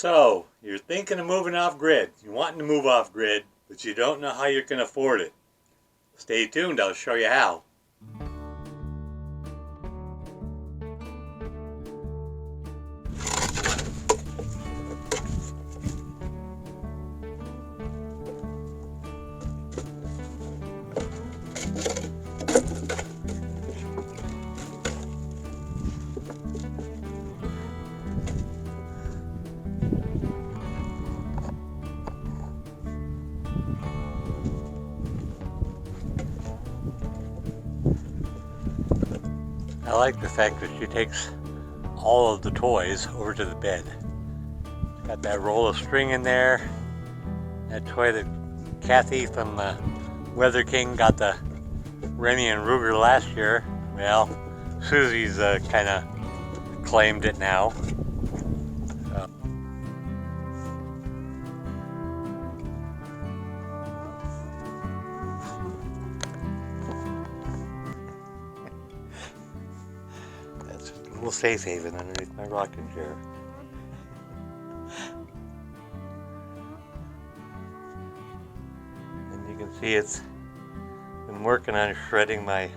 So, you're thinking of moving off grid. You're wanting to move off grid, but you don't know how you can afford it. Stay tuned, I'll show you how. I like the fact that she takes all of the toys over to the bed. Got that roll of string in there. That toy that Kathy from Weather King got the Remy and Ruger last year. Well, Susie's kind of claimed it now. So. That's a little safe haven underneath my rocking chair. And you can see it's been working on shredding my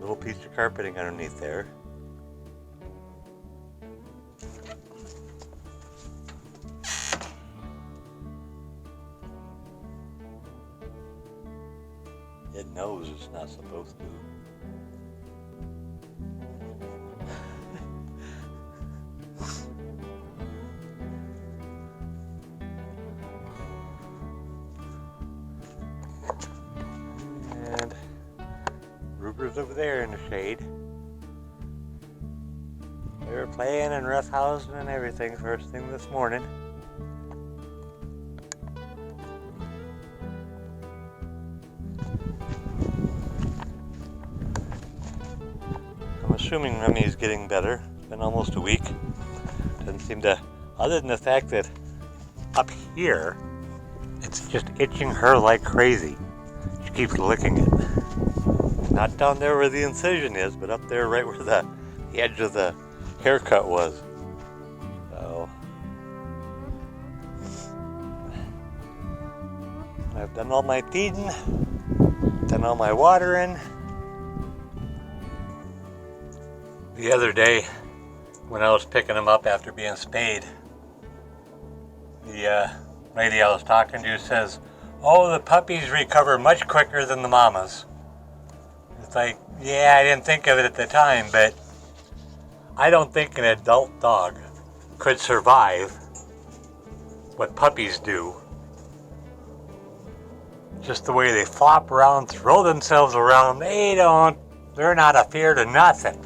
little piece of carpeting underneath there. It knows it's not supposed to. And Ruger's over there in the shade. They were playing and roughhousing and everything first thing this morning. I'm assuming Remy's getting better. It's been almost a week. Doesn't seem to, other than the fact that up here, it's just itching her like crazy. She keeps licking it. Not down there where the incision is, but up there right where the edge of the haircut was. So, I've done all my feeding, done all my watering. The other day, when I was picking them up after being spayed, the lady I was talking to says, "Oh, the puppies recover much quicker than the mamas." It's like, yeah, I didn't think of it at the time, but I don't think an adult dog could survive what puppies do. Just the way they flop around, throw themselves around, they're not afeard of nothing.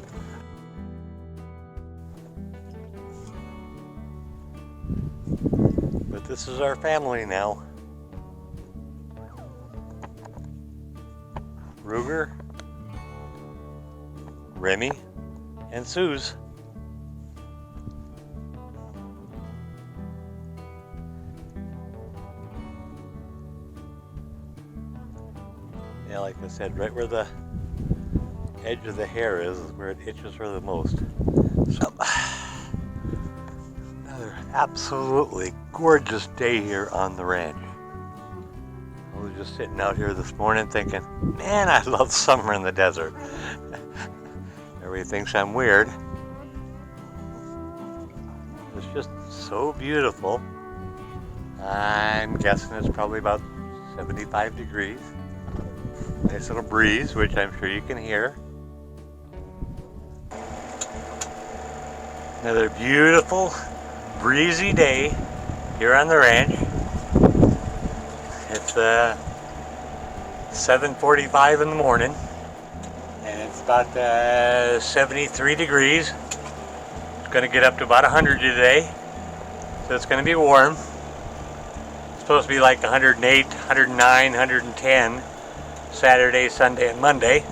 But this is our family now. Ruger, Remy, and Suze. Yeah, like I said, right where the edge of the hair is where it itches her the most. So, another absolutely gorgeous day here on the ranch. I was just sitting out here this morning thinking, man, I love summer in the desert. Everybody thinks I'm weird. It's just so beautiful. I'm guessing it's probably about 75 degrees. Nice little breeze, which I'm sure you can hear. Another beautiful, breezy day here on the ranch. It's 7:45 in the morning, and it's about 73 degrees. It's going to get up to about 100 today, so it's going to be warm. It's supposed to be like 108, 109, 110 Saturday, Sunday, and Monday.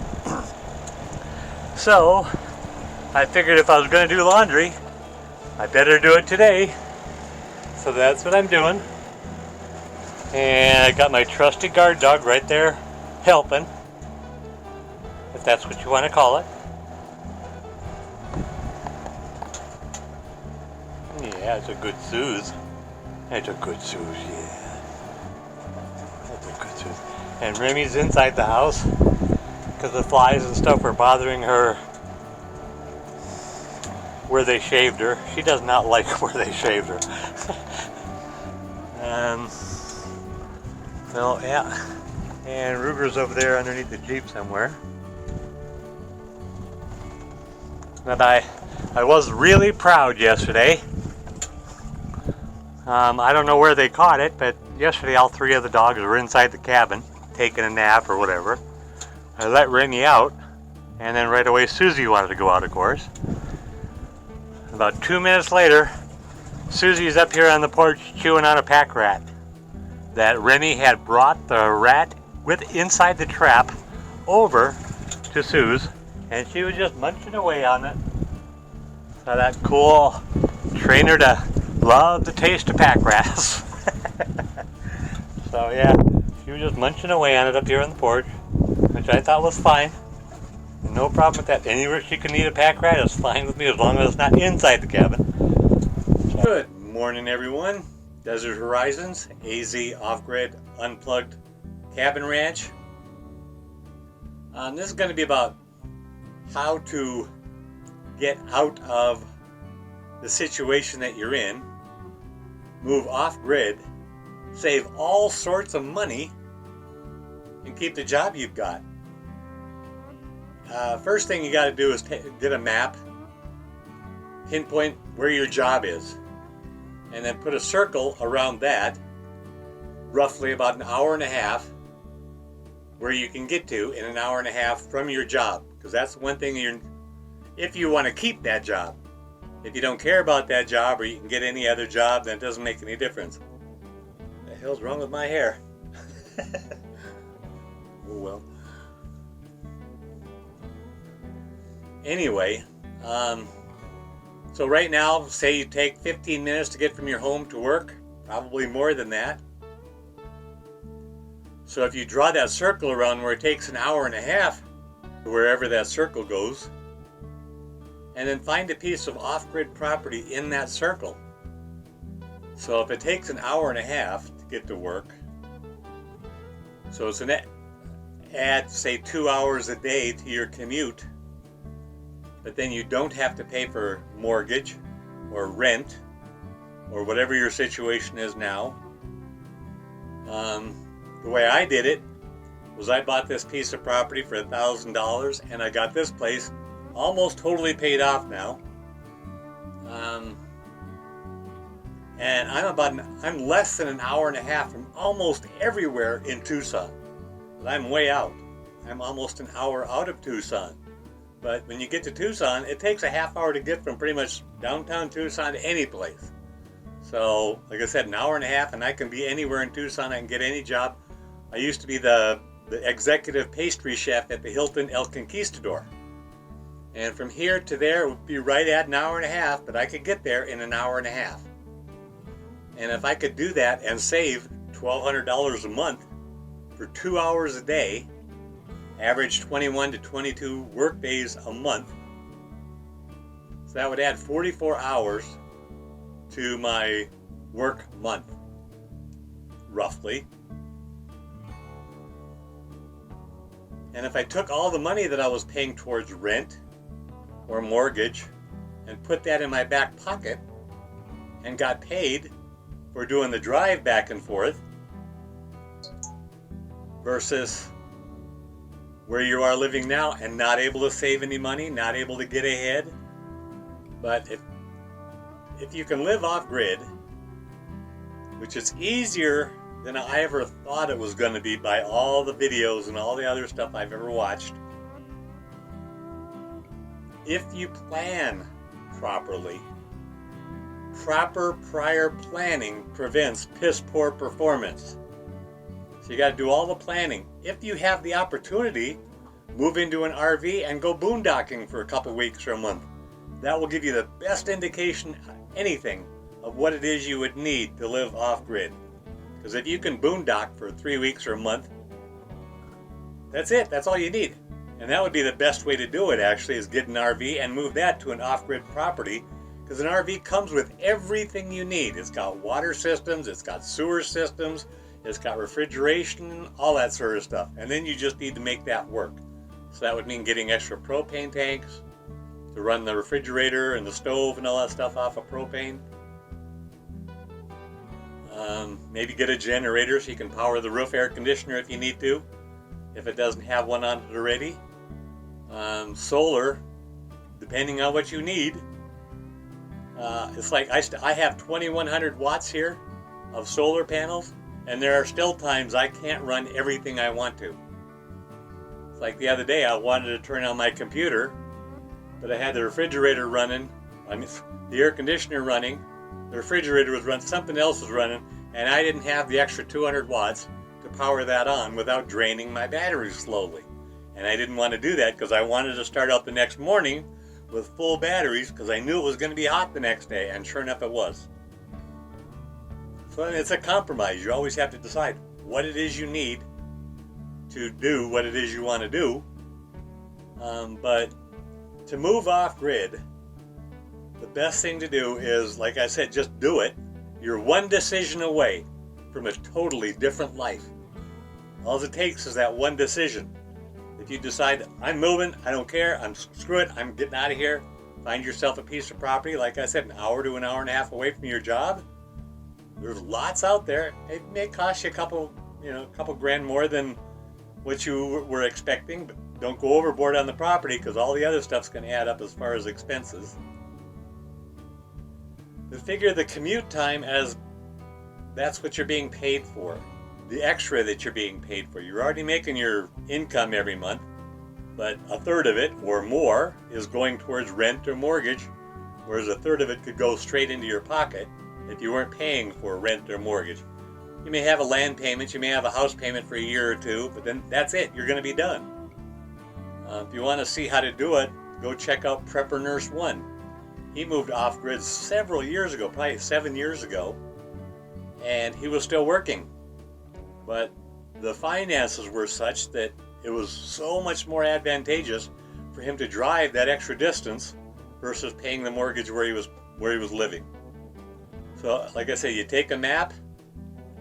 So I figured if I was going to do laundry, I better do it today. So that's what I'm doing. And I got my trusty guard dog right there helping, if that's what you want to call it. Yeah, it's a good Suze. It's a good Suze, yeah. That's a good Suze. And Remy's inside the house because the flies and stuff were bothering her where they shaved her. She does not like where they shaved her. So yeah. And Ruger's over there underneath the Jeep somewhere. And I was really proud yesterday. I don't know where they caught it, but yesterday all three of the dogs were inside the cabin, taking a nap or whatever. I let Remy out, and then right away Susie wanted to go out, of course. About 2 minutes later, Susie's up here on the porch chewing on a pack rat that Remy had brought the rat with inside the trap over to Suze, and she was just munching away on it. So that cool trainer to love the taste of pack rats. So yeah, she was just munching away on it up here on the porch, which I thought was fine. No problem with that. Anywhere she can eat a pack rat is fine with me as long as it's not inside the cabin. So, good morning, everyone. Desert Horizons, AZ Off-Grid Unplugged Cabin Ranch. This is going to be about how to get out of the situation that you're in, move off-grid, save all sorts of money, and keep the job you've got. First thing you got to do is get a map, pinpoint where your job is, and then put a circle around that, roughly about an hour and a half, where you can get to in an hour and a half from your job. Because that's one thing if you want to keep that job. If you don't care about that job, or you can get any other job, then it doesn't make any difference. What the hell's wrong with my hair? Oh well. Anyway, so right now, say you take 15 minutes to get from your home to work, probably more than that. So if you draw that circle around where it takes an hour and a half to wherever that circle goes, and then find a piece of off-grid property in that circle. So if it takes an hour and a half to get to work, so it's add say 2 hours a day to your commute, but then you don't have to pay for mortgage or rent or whatever your situation is now. The way I did it was I bought this piece of property for $1,000, and I got this place almost totally paid off now. And I'm less than an hour and a half from almost everywhere in Tucson. But I'm way out. I'm almost an hour out of Tucson. But when you get to Tucson, it takes a half hour to get from pretty much downtown Tucson to any place. So, like I said, an hour and a half, and I can be anywhere in Tucson. I can get any job. I used to be the executive pastry chef at the Hilton El Conquistador. And from here to there would be right at an hour and a half, but I could get there in an hour and a half. And if I could do that and save $1,200 a month for 2 hours a day, average 21 to 22 work days a month, so that would add 44 hours to my work month, roughly. And if I took all the money that I was paying towards rent or mortgage and put that in my back pocket and got paid for doing the drive back and forth versus where you are living now and not able to save any money, not able to get ahead. But if you can live off grid, which is easier than I ever thought it was going to be by all the videos and all the other stuff I've ever watched, if you plan properly, proper prior planning prevents piss poor performance. So you got to do all the planning. If you have the opportunity, move into an RV and go boondocking for a couple weeks or a month. That will give you the best indication, anything, of what it is you would need to live off-grid. Because if you can boondock for 3 weeks or a month, that's it. That's all you need. And that would be the best way to do it, actually, is get an RV and move that to an off-grid property Because an RV comes with everything you need. It's got water systems, it's got sewer systems, it's got refrigeration, all that sort of stuff. And then you just need to make that work. So that would mean getting extra propane tanks to run the refrigerator and the stove and all that stuff off of propane. Maybe get a generator so you can power the roof air conditioner if you need to, if it doesn't have one on it already. Solar, depending on what you need. It's like I have 2,100 watts here of solar panels, and there are still times I can't run everything I want to. It's like the other day I wanted to turn on my computer, but I had the refrigerator running, the air conditioner running, the refrigerator was running, something else was running, and I didn't have the extra 200 watts to power that on without draining my batteries slowly. And I didn't want to do that because I wanted to start out the next morning with full batteries because I knew it was going to be hot the next day, and sure enough it was. So it's a compromise. You always have to decide what it is you need to do what it is you want to do. But to move off grid, the best thing to do is, like I said, just do it. You're one decision away from a totally different life. All it takes is that one decision. If you decide, I'm moving, I don't care, screw it, I'm getting out of here, find yourself a piece of property, like I said, an hour to an hour and a half away from your job. There's lots out there. It may cost you a couple grand more than what you were expecting, but don't go overboard on the property because all the other stuff's going to add up as far as expenses. But figure the commute time as that's what you're being paid for. The extra that you're being paid for. You're already making your income every month, but a third of it or more is going towards rent or mortgage, whereas a third of it could go straight into your pocket if you weren't paying for rent or mortgage. You may have a land payment, you may have a house payment for a year or two, but then that's it. You're going to be done. If you want to see how to do it, go check out Prepper Nurse 1. He moved off-grid several years ago, probably 7 years ago, and he was still working. But the finances were such that it was so much more advantageous for him to drive that extra distance versus paying the mortgage where he was living. So, like I say, you take a map,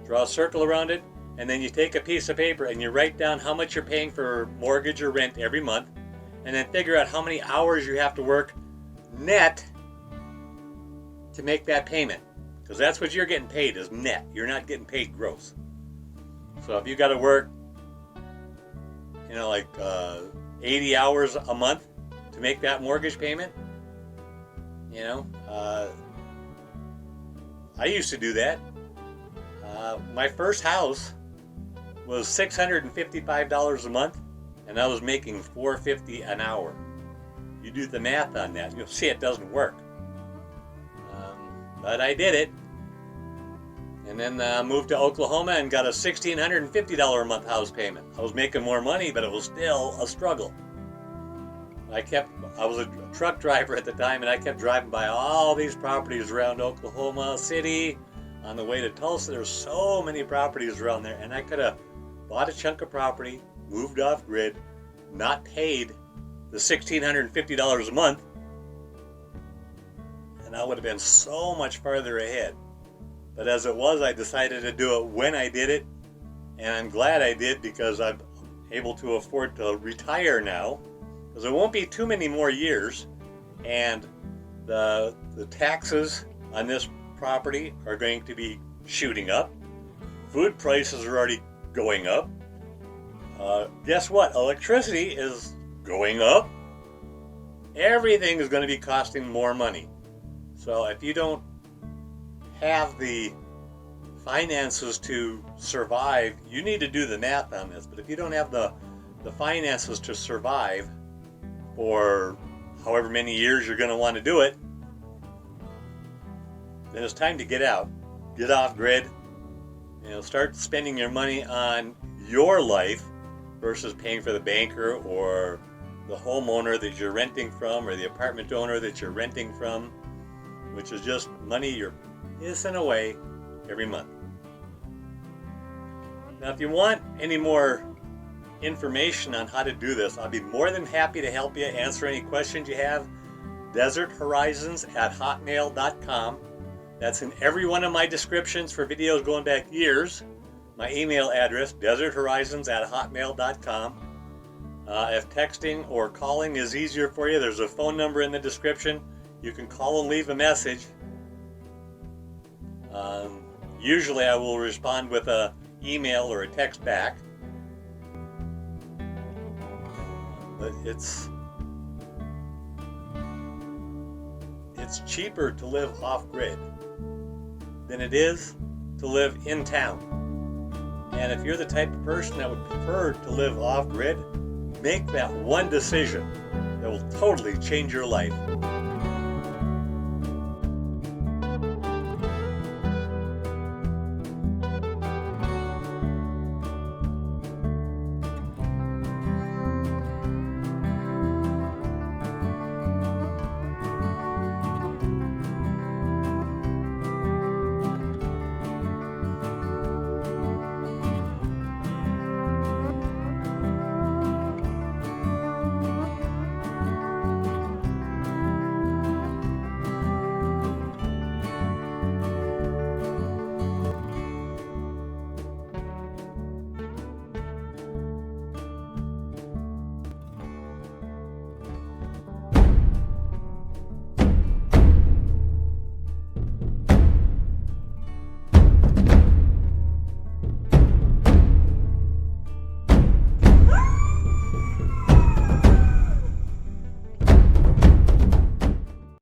draw a circle around it, and then you take a piece of paper and you write down how much you're paying for mortgage or rent every month, and then figure out how many hours you have to work net to make that payment. Because that's what you're getting paid, is net. You're not getting paid gross. So if you got to work, 80 hours a month to make that mortgage payment, I used to do that. My first house was $655 a month, and I was making $450 an hour. You do the math on that, you'll see it doesn't work. But I did it. And then moved to Oklahoma and got a $1,650 a month house payment. I was making more money, but it was still a struggle. I was a truck driver at the time, and I kept driving by all these properties around Oklahoma City on the way to Tulsa. There's so many properties around there, and I could have bought a chunk of property, moved off grid, not paid the $1,650 a month, and I would have been so much farther ahead. But as it was, I decided to do it when I did it, and I'm glad I did because I'm able to afford to retire now, because there won't be too many more years, and the taxes on this property are going to be shooting up. Food prices are already going up. Guess what? Electricity is going up. Everything is going to be costing more money. So if you don't have the finances to survive, you need to do the math on this. But if you don't have the finances to survive for however many years you're going to want to do it, then it's time to get out. Get off grid. Start spending your money on your life versus paying for the banker or the homeowner that you're renting from or the apartment owner that you're renting from, which is just money you're pissing away every month. Now, if you want any more information on how to do this, I'll be more than happy to help you answer any questions you have deserthorizons@hotmail.com. That's in every one of my descriptions for videos going back years. My email address, deserthorizons@hotmail.com. If texting or calling is easier for you, there's a phone number in the description. You can call and leave a message. Usually I will respond with an email or a text back. But it's cheaper to live off-grid than it is to live in town. And if you're the type of person that would prefer to live off-grid, make that one decision that will totally change your life.